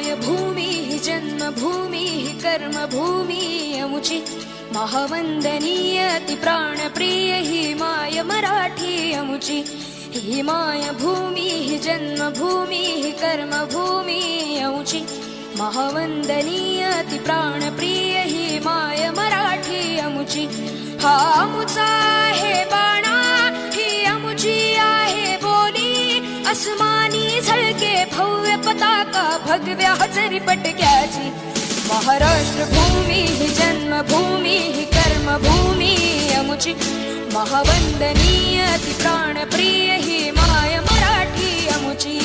मायभूमी हि जन्मभूमी हि कर्मभूमी अमुची महावंदनीय अति प्राणप्रिय ही माय मराठी अमुची ही मायभूमी हि जन्मभूमी हि कर्मभूमी अमुची महावंदनीय अति प्राणप्रिय ही माय मराठी अमुची हा अमुचा आहे बाणा ही अमुची आहे बोली अस्मानी झळके भव्य पताका भगव्या हजरी पटक्याची महाराष्ट्र भूमी ही जन्मभूमी ही कर्मभूमी अमुची महावंदनीय अति प्राणप्रिय ही माय मराठी अमुची।